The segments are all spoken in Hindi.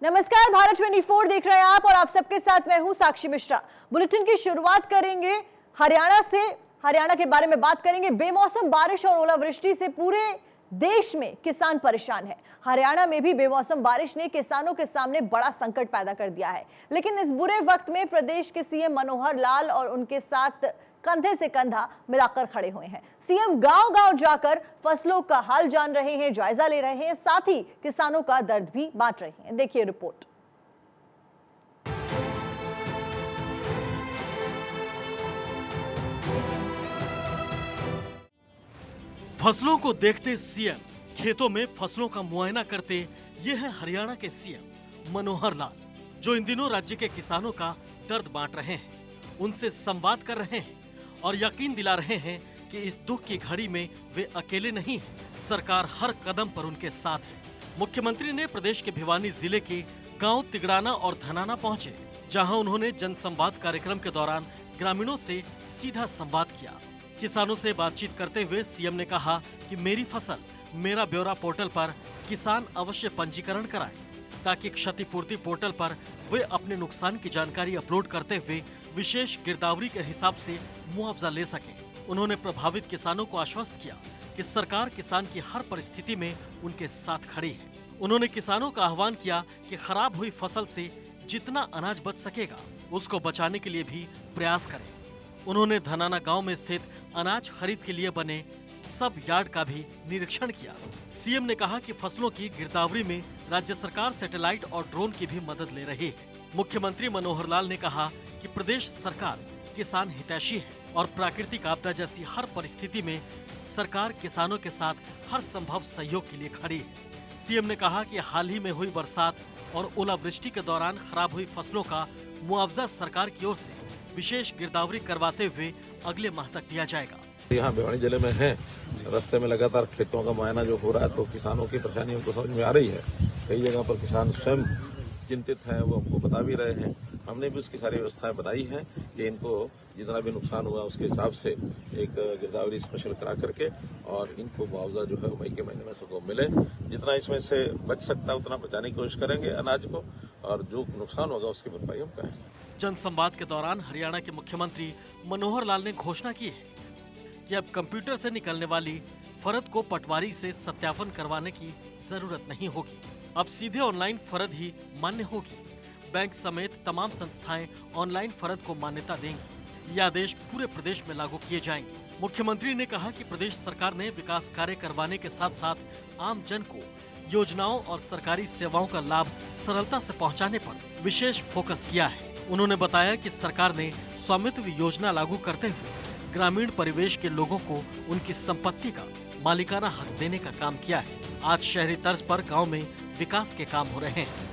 नमस्कार, भारत 24 देख रहे हैं आप और आप सबके साथ मैं हूं साक्षी मिश्रा। बुलेटिन की शुरुआत करेंगे हरियाणा से। हरियाणा के बारे में बात करेंगे। बेमौसम बारिश और ओलावृष्टि से पूरे देश में किसान परेशान है। हरियाणा में भी बेमौसम बारिश ने किसानों के सामने बड़ा संकट पैदा कर दिया है। लेकिन इस बुरे वक्त में प्रदेश के सीएम मनोहर लाल और उनके साथ कंधे से कंधा मिलाकर खड़े हुए हैं। सीएम गांव-गांव जाकर फसलों का हाल जान रहे हैं, जायजा ले रहे हैं, साथ ही किसानों का दर्द भी बांट रहे हैं। देखिए रिपोर्ट। फसलों को देखते सीएम, खेतों में फसलों का मुआयना करते ये है हरियाणा के सीएम मनोहर लाल, जो इन दिनों राज्य के किसानों का दर्द बांट रहे हैं, उनसे संवाद कर रहे हैं और यकीन दिला रहे हैं कि इस दुख की घड़ी में वे अकेले नहीं हैं। सरकार हर कदम पर उनके साथ है। मुख्यमंत्री ने प्रदेश के भिवानी जिले के गांव तिगड़ाना और धनाना पहुंचे, जहां उन्होंने जनसंवाद कार्यक्रम के दौरान ग्रामीणों से सीधा संवाद किया। किसानों से बातचीत करते हुए सीएम ने कहा कि मेरी फसल मेरा ब्यौरा पोर्टल पर किसान अवश्य पंजीकरण कराएं, ताकि क्षतिपूर्ति पोर्टल पर वे अपने नुकसान की जानकारी अपलोड करते हुए विशेष गिरदावरी के हिसाब से मुआवजा ले सकें। उन्होंने प्रभावित किसानों को आश्वस्त किया कि सरकार किसान की हर परिस्थिति में उनके साथ खड़ी है। उन्होंने किसानों का आह्वान किया कि खराब हुई फसल से जितना अनाज बच सकेगा उसको बचाने के लिए भी प्रयास करें। उन्होंने धनाना गांव में स्थित अनाज खरीद के लिए बने सब यार्ड का भी निरीक्षण किया। सीएम ने कहा कि फसलों की गिरदावरी में राज्य सरकार सैटेलाइट और ड्रोन की भी मदद ले रही है। मुख्यमंत्री मनोहर लाल ने कहा कि प्रदेश सरकार किसान हितैषी है और प्राकृतिक आपदा जैसी हर परिस्थिति में सरकार किसानों के साथ हर संभव सहयोग के लिए खड़ी है। सीएम ने कहा कि हाल ही में हुई बरसात और ओलावृष्टि के दौरान खराब हुई फसलों का मुआवजा सरकार की ओर से विशेष गिरदावरी करवाते हुए अगले माह तक दिया जाएगा। यहाँ भिवानी जिले में है, रास्ते में लगातार खेतों का मुआयना जो हो रहा है तो किसानों की परेशानी उनको समझ में आ रही है। कई जगह पर किसान स्वयं चिंतित हैं, वो हमको बता भी रहे हैं। हमने भी उसकी सारी व्यवस्थाएं बनाई हैं कि इनको जितना भी नुकसान हुआ उसके हिसाब से एक गिरदावरी स्पेशल करा करके और इनको मुआवजा जो है मई के महीने में सबको मिले। जितना इसमें से बच सकता है उतना बचाने की कोशिश करेंगे अनाज को, और जो नुकसान होगा उसकी भरपाई हम करेंगे। जनसंवाद के दौरान हरियाणा के मुख्यमंत्री मनोहर लाल ने घोषणा की है कि अब कंप्यूटर से निकलने वाली फरद को पटवारी से सत्यापन करवाने की जरूरत नहीं होगी। अब सीधे ऑनलाइन फरद ही मान्य होगी। बैंक समेत तमाम संस्थाएं ऑनलाइन फरद को मान्यता देंगी। ये आदेश पूरे प्रदेश में लागू किए जाएंगे। मुख्यमंत्री ने कहा कि प्रदेश सरकार ने विकास कार्य करवाने के साथ साथ आम जन को योजनाओं और सरकारी सेवाओं का लाभ सरलता से पहुंचाने पर विशेष फोकस किया है। उन्होंने बताया कि सरकार ने स्वामित्व योजना लागू करते हुए ग्रामीण परिवेश के लोगों को उनकी संपत्ति का मालिकाना हक देने का काम किया है। आज शहरी तर्ज पर गांव में विकास के काम हो रहे हैं।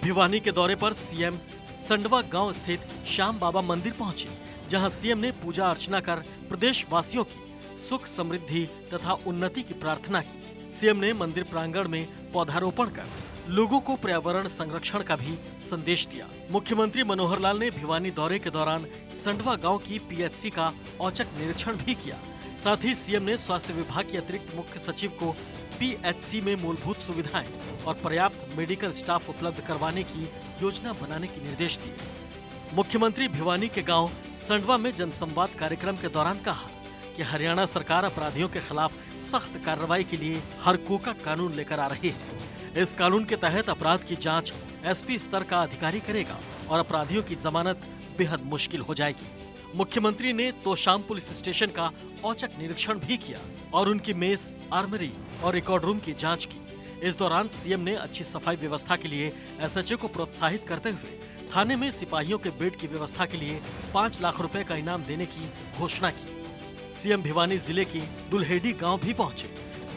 भिवानी के दौरे पर सीएम संडवा गांव स्थित श्याम बाबा मंदिर पहुंचे, जहां सीएम ने पूजा अर्चना कर प्रदेश वासियों की सुख समृद्धि तथा उन्नति की प्रार्थना की। सीएम ने मंदिर प्रांगण में पौधारोपण कर लोगों को पर्यावरण संरक्षण का भी संदेश दिया। मुख्यमंत्री मनोहर लाल ने भिवानी दौरे के दौरान संडवा गांव की पीएचसी का औचक निरीक्षण भी किया। साथ ही सीएम ने स्वास्थ्य विभाग के अतिरिक्त मुख्य सचिव को पीएचसी में मूलभूत सुविधाएं और पर्याप्त मेडिकल स्टाफ उपलब्ध करवाने की योजना बनाने के निर्देश दिए। मुख्यमंत्री भिवानी के गांव संडवा में जनसंवाद कार्यक्रम के दौरान कहा कि हरियाणा सरकार अपराधियों के खिलाफ सख्त कार्रवाई के लिए हरको का कानून लेकर आ रही है। इस कानून के तहत अपराध की जांच एसपी स्तर का अधिकारी करेगा और अपराधियों की जमानत बेहद मुश्किल हो जाएगी। मुख्यमंत्री ने तोशाम पुलिस स्टेशन का औचक निरीक्षण भी किया और उनकी मेस, आर्मरी और रिकॉर्ड रूम की जांच की। इस दौरान सीएम ने अच्छी सफाई व्यवस्था के लिए एसएचओ को प्रोत्साहित करते हुए थाने में सिपाहियों के बेड की व्यवस्था के लिए 5 लाख रुपए का इनाम देने की घोषणा की। सीएम भिवानी जिले के दुल्हेडी गाँव भी पहुँचे,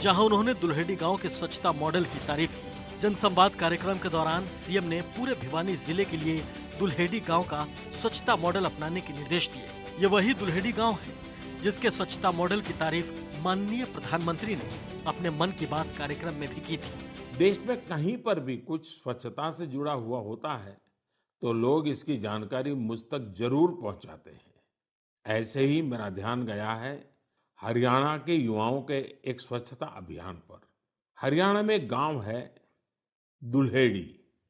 जहां उन्होंने दुल्हेडी गांव के स्वच्छता मॉडल की तारीफ की। जनसंवाद कार्यक्रम के दौरान सीएम ने पूरे भिवानी जिले के लिए दुल्हेडी गांव का स्वच्छता मॉडल अपनाने के निर्देश दिए। ये वही दुल्हेडी गांव है जिसके स्वच्छता मॉडल की तारीफ माननीय प्रधानमंत्री ने अपने मन की बात कार्यक्रम में भी की थी। देश में कहीं पर भी कुछ स्वच्छता से जुड़ा हुआ होता है तो लोग इसकी जानकारी मुझ तक जरूर पहुंचाते हैं। ऐसे ही मेरा ध्यान गया है हरियाणा के युवाओं के एक स्वच्छता अभियान पर। हरियाणा में एक गांव है दुल्हेड़ी,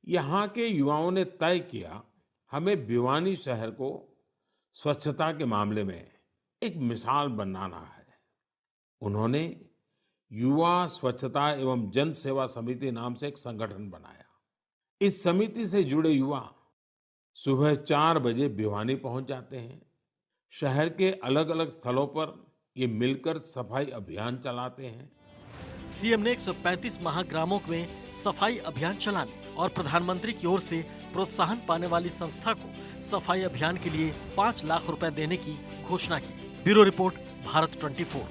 यहाँ के युवाओं ने तय किया, हमें भिवानी शहर को स्वच्छता के मामले में एक मिसाल बनाना है। उन्होंने युवा स्वच्छता एवं जन सेवा समिति नाम से एक संगठन बनाया। इस समिति से जुड़े युवा सुबह 4 बजे भिवानी पहुंच जाते हैं। शहर के अलग अलग स्थलों पर ये मिलकर सफाई अभियान चलाते हैं। सीएम ने 135 महाग्रामों में सफाई अभियान चलाने और प्रधानमंत्री की ओर से प्रोत्साहन पाने वाली संस्था को सफाई अभियान के लिए 5 लाख रुपए देने की घोषणा की। Bureau report, Bharat 24।